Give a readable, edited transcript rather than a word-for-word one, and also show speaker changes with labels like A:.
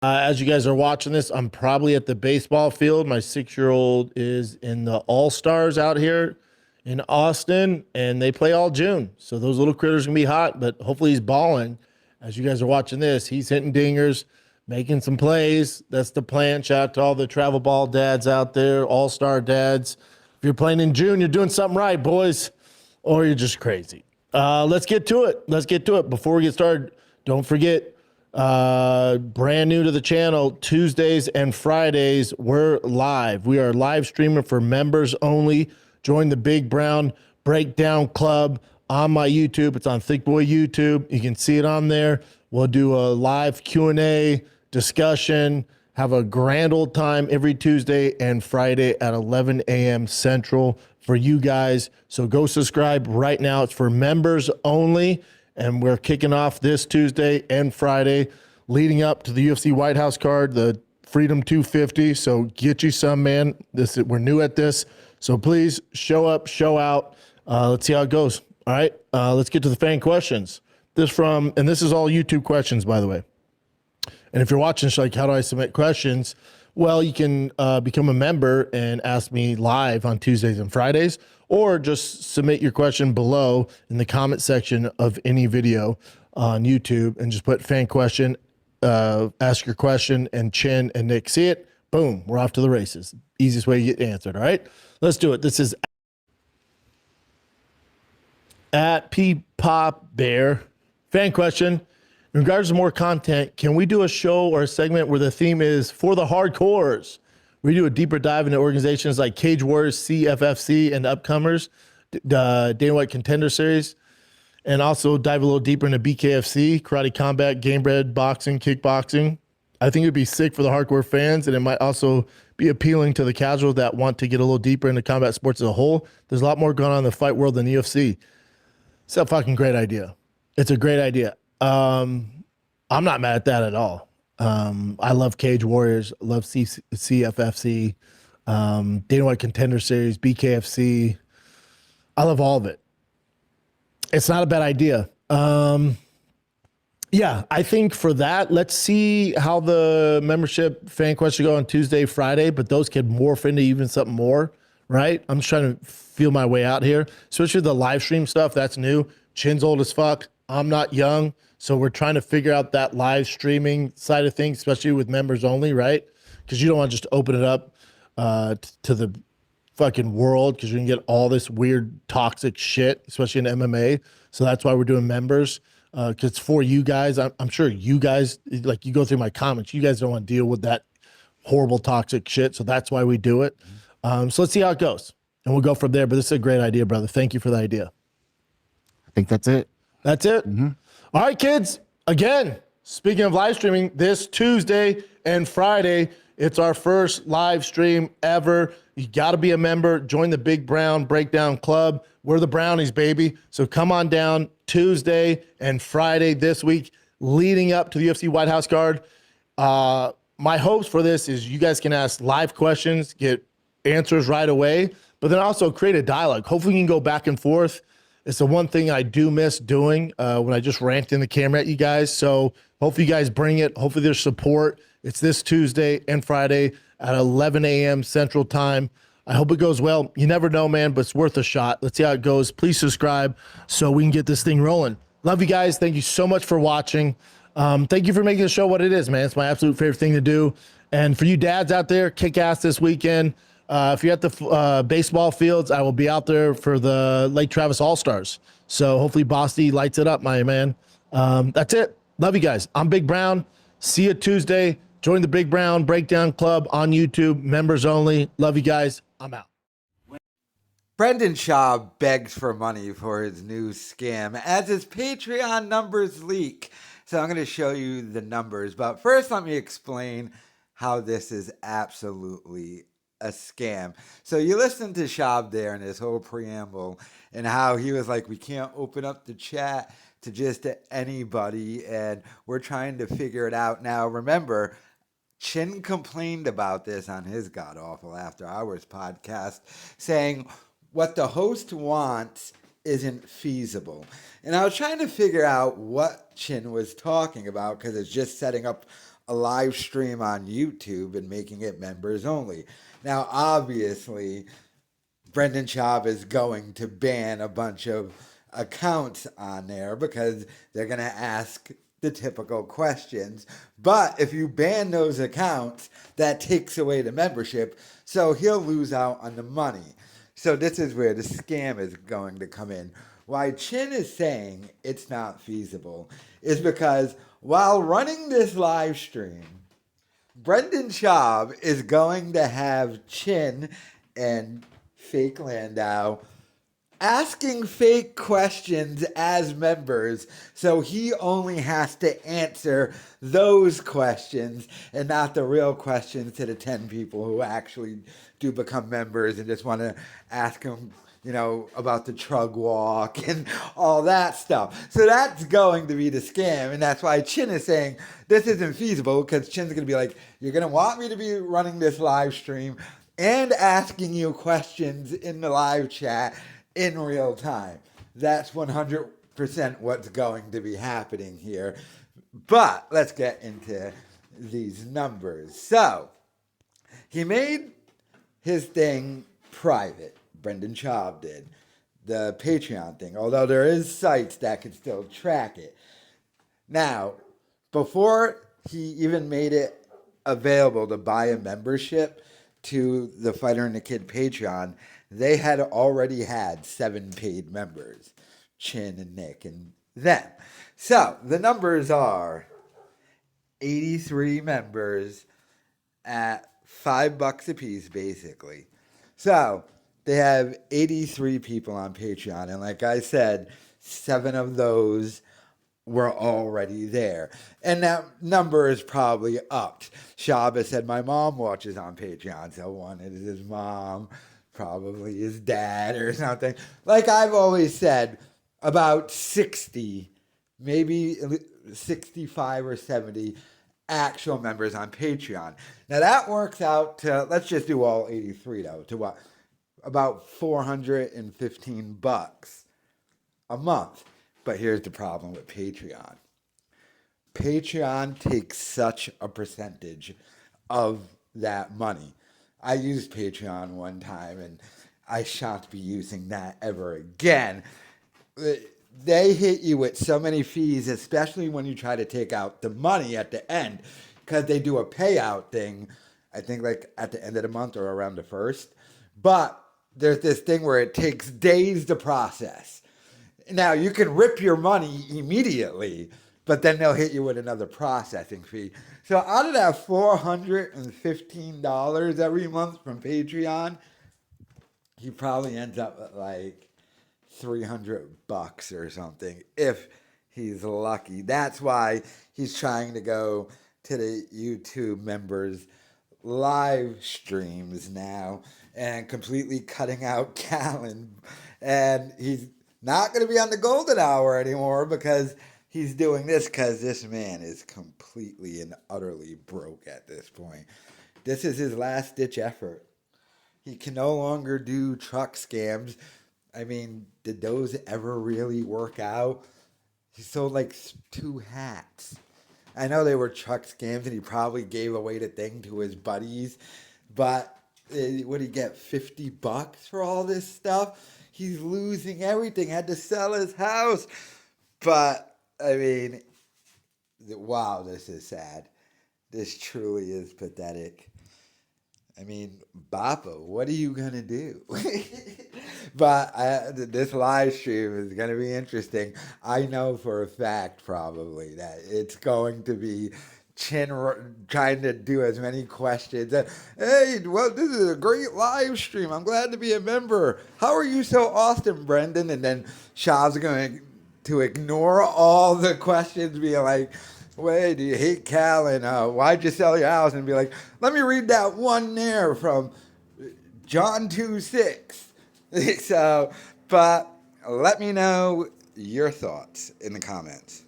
A: As you guys are watching this, I'm probably at the baseball field. My 6-year-old is in the All-Stars out here in Austin, and they play all June. So those little critters can be hot, but hopefully he's balling. As you guys are watching this, he's hitting dingers, making some plays. That's the plan. Shout out to all the travel ball dads out there, All-Star dads. If you're playing in June, you're doing something right, boys, or you're just crazy. Let's get to it. Let's get to it. Before we get started, don't forget, brand new to the channel, Tuesdays and Fridays we're live. We are live streaming for members only. Join the Big Brown Breakdown Club on my YouTube. It's on Thick Boy YouTube. You can see it on there. We'll do a live Q&A discussion, have a grand old time every Tuesday and Friday at 11 a.m. Central for you guys. So go subscribe right now. It's for members only. And we're kicking off this Tuesday and Friday leading up to the UFC White House card, the Freedom 250. So get you some, man. We're new at this. So please show up, show out. Let's see how it goes. All right. Let's get to the fan questions. This is all YouTube questions, by the way. And if you're watching, it's like, how do I submit questions? Well, you can become a member and ask me live on Tuesdays and Fridays, or just submit your question below in the comment section of any video on YouTube and just put fan question, ask your question, and Chin and Nick see it. Boom, we're off to the races. Easiest way to get answered, all right? Let's do it. This is at P Pop Bear. Fan question. In regards to more content, can we do a show or a segment where the theme is for the hardcores? We do a deeper dive into organizations like Cage Warriors, CFFC, and upcomers, Dana White Contender Series, and also dive a little deeper into BKFC, Karate Combat, Game Bred, Boxing, Kickboxing. I think it'd be sick for the hardcore fans, and it might also be appealing to the casuals that want to get a little deeper into combat sports as a whole. There's a lot more going on in the fight world than the UFC. It's a fucking great idea. It's a great idea. I'm not mad at that at all. I love Cage Warriors, love CFFC, Dana White Contender Series, BKFC. I love all of it. It's not a bad idea. Yeah, I think for that, let's see how the membership fan questions go on Tuesday, Friday, but those could morph into even something more, right? I'm just trying to feel my way out here, especially the live stream stuff. That's new. Chin's old as fuck. I'm not young. So we're trying to figure out that live streaming side of things, especially with members only, right? Because you don't want to just open it up to the fucking world, because you can get all this weird toxic shit, especially in MMA. So that's why we're doing members, because it's for you guys. I'm sure you guys, like, you go through my comments, you guys don't want to deal with that horrible toxic shit. So that's why we do it. So let's see how it goes, and we'll go from there. But this is a great idea, brother. Thank you for the idea.
B: I think that's it.
A: That's it. All right, kids. Again, speaking of live streaming, this Tuesday and Friday, it's our first live stream ever. You got to be a member. Join the Big Brown Breakdown Club. We're the Brownies, baby. So come on down Tuesday and Friday this week, leading up to the UFC White House card. My hopes for this is you guys can ask live questions, get answers right away, but then also create a dialogue. Hopefully we can go back and forth. It's the one thing I do miss doing when I just rant in the camera at you guys. So hopefully you guys bring it. Hopefully there's support. It's this Tuesday and Friday at 11 a.m. Central Time. I hope it goes well. You never know, man, but it's worth a shot. Let's see how it goes. Please subscribe so we can get this thing rolling. Love you guys. Thank you so much for watching. Thank you for making the show what it is, man. It's my absolute favorite thing to do. And for you dads out there, kick ass this weekend. If you're at the baseball fields, I will be out there for the Lake Travis All-Stars. So hopefully Bosty lights it up, my man. That's it. Love you guys. I'm Big Brown. See you Tuesday. Join the Big Brown Breakdown Club on YouTube. Members only. Love you guys. I'm out.
C: Brendan Schaub begs for money for his new scam as his Patreon numbers leak. So I'm going to show you the numbers. But first, let me explain how this is absolutely a scam. So you listen to Schaub there in his whole preamble and how he was like, we can't open up the chat to just anybody, and we're trying to figure it out. Now, remember, Chin complained about this on his God Awful After Hours podcast, saying what the host wants isn't feasible. And I was trying to figure out what Chin was talking about, because it's just setting up a live stream on YouTube and making it members only. Now, obviously, Brendan Schaub is going to ban a bunch of accounts on there because they're going to ask the typical questions. But if you ban those accounts, that takes away the membership, so he'll lose out on the money. So this is where the scam is going to come in. Why Chin is saying it's not feasible is because while running this live stream, Brendan Schaub is going to have Chin and Fake Landau asking fake questions as members, so he only has to answer those questions and not the real questions to the 10 people who actually do become members and just want to ask him, about the Trug Walk and all that stuff. So that's going to be the scam, and that's why Chin is saying this isn't feasible, because Chin's going to be like, you're going to want me to be running this live stream and asking you questions in the live chat in real time. That's 100% what's going to be happening here. But let's get into these numbers. So he made his thing private. Brendan Schaub did. The Patreon thing, although there is sites that can still track it. Now, before he even made it available to buy a membership to the Fighter and the Kid Patreon, they had already had 7 paid members, Chin and Nick and them. So the numbers are 83 members at $5 a piece, basically. So they have 83 people on Patreon, and like I said, 7 of those were already there. And that number is probably upped. Schaub has said, my mom watches on Patreon, so one is his mom, probably his dad or something. Like I've always said, about 60, maybe 65 or 70 actual members on Patreon. Now that works out to, let's just do all 83 though, to what? About $415 a month. But here's the problem with Patreon. Patreon takes such a percentage of that money. I used Patreon one time, and I shan't be using that ever again. They hit you with so many fees, especially when you try to take out the money at the end, because they do a payout thing, I think like at the end of the month or around the 1st. But there's this thing where it takes days to process. Now, you can rip your money immediately, but then they'll hit you with another processing fee. So out of that $415 every month from Patreon, he probably ends up at like $300 or something if he's lucky. That's why he's trying to go to the YouTube members live streams now and completely cutting out Callan. And he's not going to be on the golden hour anymore because he's doing this, because this man is completely and utterly broke at this point. This is his last ditch effort. He can no longer do truck scams. I mean, did those ever really work out? He sold like 2 hats. I know they were truck scams and he probably gave away the thing to his buddies, but would he get $50 for all this stuff? He's losing everything, had to sell his house. But, I mean, wow, this is sad. This truly is pathetic. I mean, Bappa, what are you going to do? But this live stream is going to be interesting. I know for a fact, probably, that it's going to be Chin trying to do as many questions. Hey, well, this is a great live stream. I'm glad to be a member. How are you so awesome, Brendan? And then Schaub's going to ignore all the questions, being like, wait, do you hate Callan? Why'd you sell your house? And be like, let me read that one there from John 2:6. So, but let me know your thoughts in the comments.